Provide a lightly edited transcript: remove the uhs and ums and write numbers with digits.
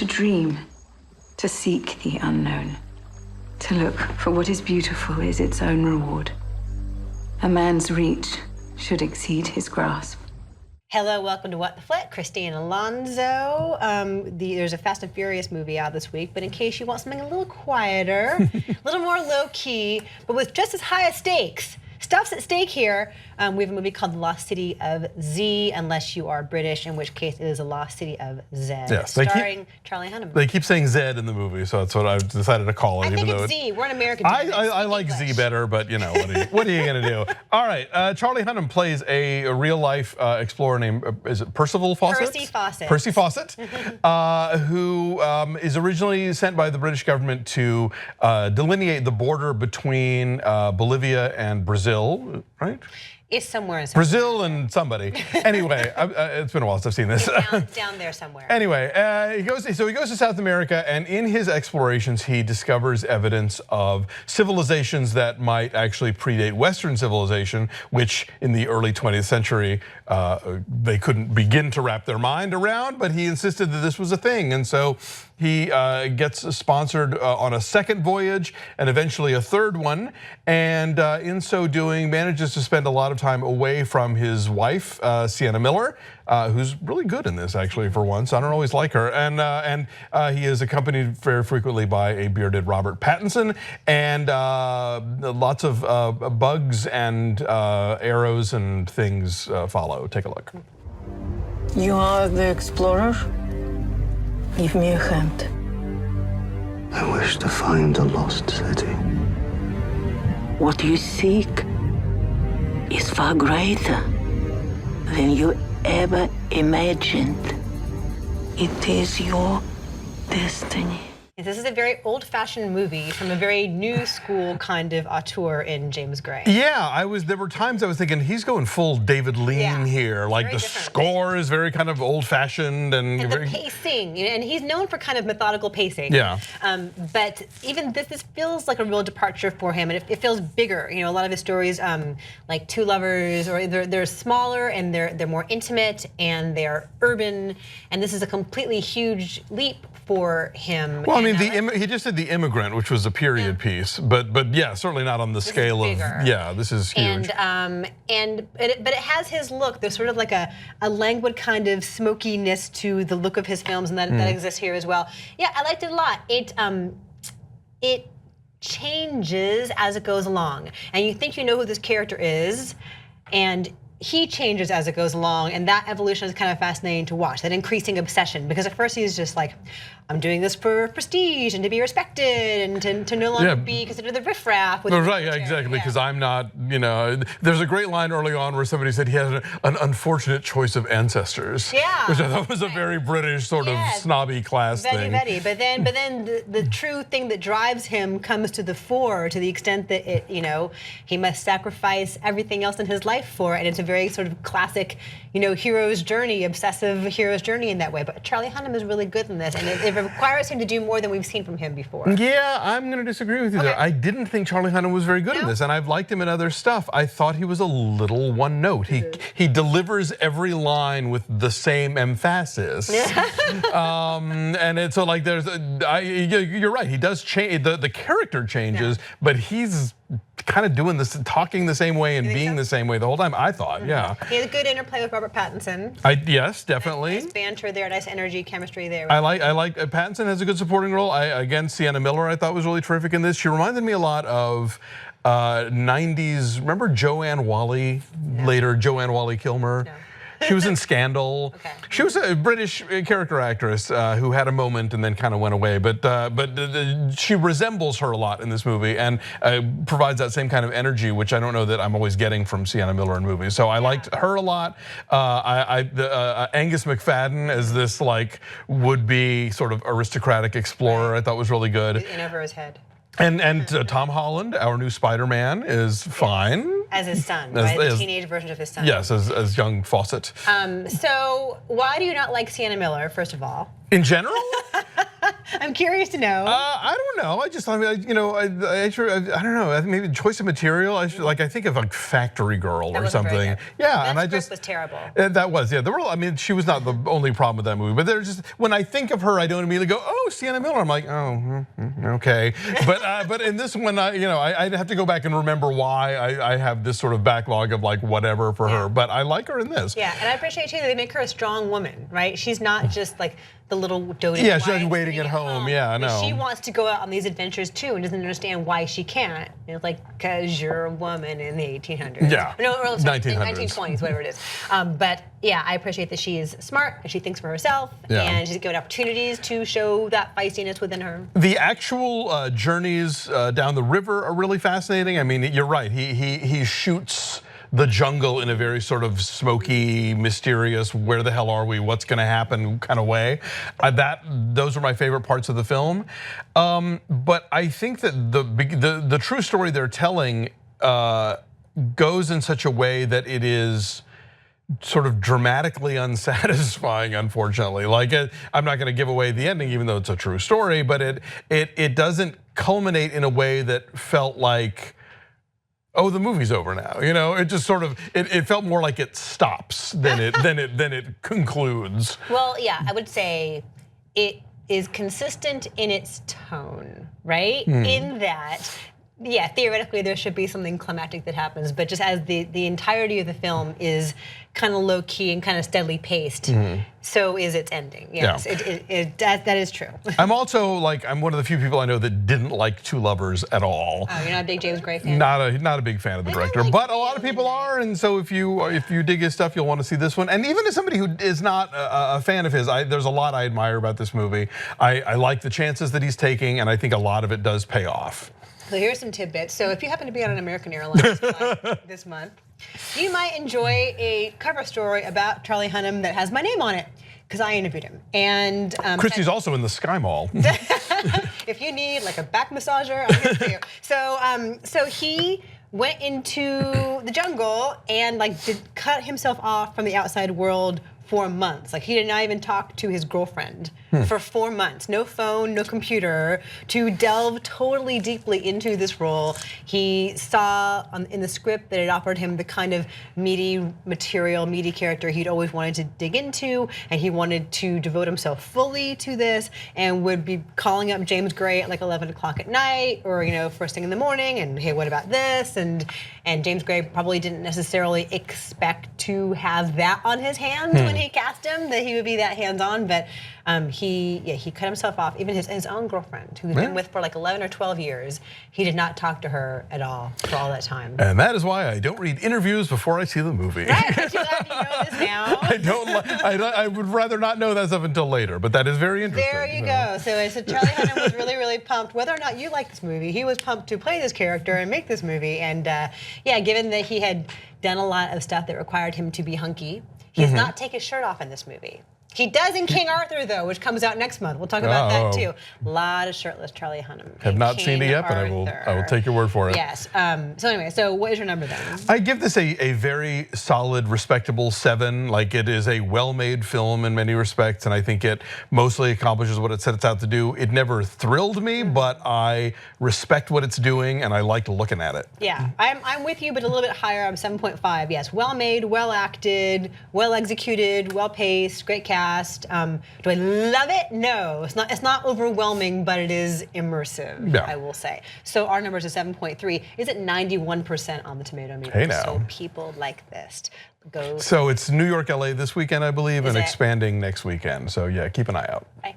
to dream, to seek the unknown, to look for what is beautiful is its own reward. A man's reach should exceed his grasp. Hello, welcome to What the Flick, Christine Alonso. There's a Fast and Furious movie out this week, but in case you want something a little quieter, a little more low-key, but with just as high a stakes, stuff's at stake here. We have a movie called The Lost City of Z, unless you are British, in which case it is The Lost City of Zed, yes, starring Charlie Hunnam. They keep saying Zed in the movie, so that's what I've decided to call it. I think it's Z. We're an American. I like Z better, but you know, what are you gonna do? All right, Charlie Hunnam plays a real-life explorer named, is it Percival Fawcett? Percy Fawcett. Percy Fawcett, who is originally sent by the British government to delineate the border between Bolivia and Brazil, right? It's somewhere in Brazil and somebody. Anyway, it's been a while since I've seen this. Down there somewhere. Anyway, he goes to South America, and in his explorations, he discovers evidence of civilizations that might actually predate Western civilization, which in the early 20th century, they couldn't begin to wrap their mind around, but he insisted that this was a thing. And so he gets sponsored on a second voyage and eventually a third one. And in so doing, manages to spend a lot of time away from his wife, Sienna Miller, who's really good in this actually for once. I don't always like her. And he is accompanied very frequently by a bearded Robert Pattinson, and lots of bugs and arrows and things follow. Take a look. You are the explorer? Give me a hand. I wish to find a lost city. What you seek is far greater than you ever imagined. It is your destiny. This is a very old-fashioned movie from a very new school kind of auteur in James Gray. Yeah, there were times I was thinking he's going full David Lean here. Like the score is very kind of old-fashioned and the pacing, and he's known for kind of methodical pacing. Yeah. But even this feels like a real departure for him, and it feels bigger. You know, a lot of his stories, like Two Lovers, or they're smaller and they're more intimate and they're urban, and this is a completely huge leap for him. Well, I mean, he just did The Immigrant, which was a period piece, but yeah, certainly not on the scale of, yeah, this is huge. But it has his look. There's sort of like a languid kind of smokiness to the look of his films, and that exists here as well. Yeah, I liked it a lot. It changes as it goes along, and you think you know who this character is, and he changes as it goes along, and that evolution is kind of fascinating to watch, that increasing obsession, because at first he's just like, I'm doing this for prestige and to be respected and to no longer be considered the riffraff. Right, yeah, exactly, because I'm not, you know, there's a great line early on where somebody said he had an unfortunate choice of ancestors. Yeah. Which I thought was a very British sort of snobby class thing. But then the true thing that drives him comes to the fore, to the extent that he must sacrifice everything else in his life for it, and it's a very sort of classic, hero's journey, obsessive hero's journey in that way. But Charlie Hunnam is really good in this, and it requires him to do more than we've seen from him before. Yeah, I'm going to disagree with you there. I didn't think Charlie Hunnam was very good in this, and I've liked him in other stuff. I thought he was a little one note. He delivers every line with the same emphasis. And it's so like you're right. He does change. The character changes, but he's kind of doing this, talking the same way and being the same way the whole time. I thought, yeah. He had a good interplay with Robert Pattinson. Yes, definitely. Nice banter there, nice energy, chemistry there. I like Pattinson has a good supporting role. Again, Sienna Miller I thought was really terrific in this. She reminded me a lot of 90s. Remember Joanne Whalley? Later, Joanne Whalley Kilmer. No. She was in Scandal. Okay. She was a British character actress who had a moment and then kind of went away. But she resembles her a lot in this movie and provides that same kind of energy, which I don't know that I'm always getting from Sienna Miller in movies. So I liked her a lot. Angus McFadden as this like would-be sort of aristocratic explorer, I thought was really good. In over his head. And Tom Holland, our new Spider-Man, is fine. As his son, right? The teenage version of his son. Yes, as young Fawcett. So why do you not like Sienna Miller, first of all? In general? I'm I'm curious to know. I don't know. I just, I mean, you know, I don't know. I think maybe choice of material. I think of like Factory Girl or something. Very good. Yeah, that and I script just was terrible. That was, yeah. The role. I mean, she was not the only problem with that movie, but there's just when I think of her, I don't immediately go, oh, Sienna Miller. I'm like, oh, okay. But in this one, I'd have to go back and remember why I have this sort of backlog of like whatever for her. But I like her in this. Yeah, and I appreciate too that they make her a strong woman, right? She's not just like the little doting. Yeah, she's wife not waiting at home. Yeah, I know. She wants to go out on these adventures too, and doesn't understand why she can't. And it's like, because you're a woman in the 1800s. Yeah. No, or sorry, 1900s. 1920s, whatever it is. But yeah, I appreciate that she's smart and she thinks for herself, Yeah. and she's given opportunities to show that feistiness within her. The actual journeys down the river are really fascinating. I mean, you're right. He shoots the jungle in a very sort of smoky, mysterious, where the hell are we, what's gonna happen kind of way. Those are my favorite parts of the film. But I think that the true story they're telling goes in such a way that it is sort of dramatically unsatisfying, unfortunately. Like, I'm not gonna give away the ending, even though it's a true story, but it doesn't culminate in a way that felt like, oh, the movie's over now. You know, it just sort of it felt more like it stops than it concludes. Well, yeah, I would say it is consistent in its tone, right? In that, yeah, theoretically there should be something climactic that happens, but just as the entirety of the film is kind of low key and kind of steadily paced, so is its ending. Yes, yeah. That is true. I'm also like, I'm one of the few people I know that didn't like Two Lovers at all. Oh, you're not a big James Gray fan? Not a big fan of the director, but a lot of people are, and so if you dig his stuff, you'll want to see this one. And even as somebody who is not a fan of his, there's a lot I admire about this movie. I like the chances that he's taking, and I think a lot of it does pay off. So here's some tidbits. So if you happen to be on an American Airlines flight this month, you might enjoy a cover story about Charlie Hunnam that has my name on it, because I interviewed him. And Christy's also in the Sky Mall. If you need like a back massager, I'm here for you. So he went into the jungle and like cut himself off from the outside world for months. Like, he did not even talk to his girlfriend for 4 months. No phone, no computer, to delve totally deeply into this role. He saw in the script that it offered him the kind of meaty material, meaty character he'd always wanted to dig into, and he wanted to devote himself fully to this, and would be calling up James Gray at like 11 o'clock at night, or first thing in the morning, and hey, what about this? And James Gray probably didn't necessarily expect to have that on his hands when he cast him, that he would be that hands-on, but he cut himself off. Even his own girlfriend, who he's been with for like 11 or 12 years, he did not talk to her at all for all that time. And that is why I don't read interviews before I see the movie. Right, but you know this now. I would rather not know that stuff until later, but that is very interesting. There you go. So Charlie Hunnam was really, really pumped. Whether or not you like this movie, he was pumped to play this character and make this movie. And yeah, given that he had done a lot of stuff that required him to be hunky, he does not take his shirt off in this movie. He does in King Arthur, though, which comes out next month. We'll talk about that too. A lot of shirtless Charlie Hunnam. Have not seen it yet, but I will take your word for it. Yes. So anyway, so what is your number then? I give this a very solid, respectable 7. Like, it is a well-made film in many respects, and I think it mostly accomplishes what it sets out to do. It never thrilled me, but I respect what it's doing, and I liked looking at it. Yeah, I'm with you, but a little bit higher. I'm 7.5. Yes, well-made, well-acted, well-executed, well-paced, great cast. Do I love it? No, it's not overwhelming, but it is immersive, I will say. So our numbers are 7.3. Is it 91% on the tomato meter? Hey now. So people like this. So it's New York, LA this weekend, I believe, and expanding next weekend. So yeah, keep an eye out. Bye.